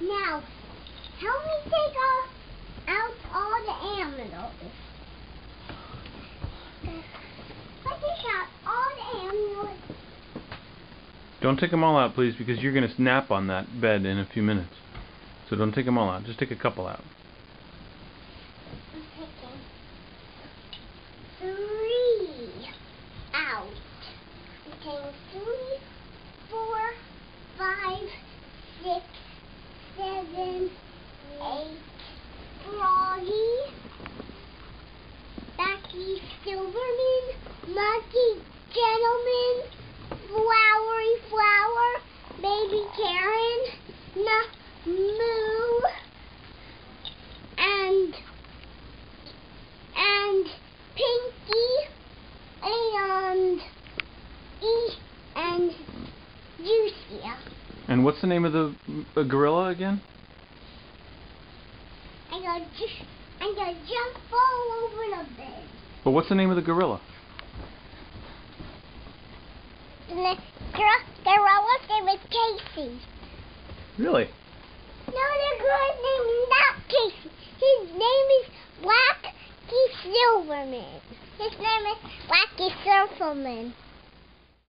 Now, help me take out all the animals. Let's take out all the animals. Don't take them all out, please, because you're going to nap on that bed in a few minutes. So don't take them all out. Just take a couple out. I'm taking 3 out. I'm taking 3, 4, 5, 6, 7, 8. Froggy, Becky Silverman, Monkey Gentleman, Flowery Flower, Baby Karen, Moo, and Pinky, and Juicy. And what's the name of the gorilla again? I'm gonna jump all over the bed. But what's the name of the gorilla? The gorilla's name is Casey. Really? No, the gorilla's name is not Casey. His name is Blackie Silverman. His name is Blackie Silverman.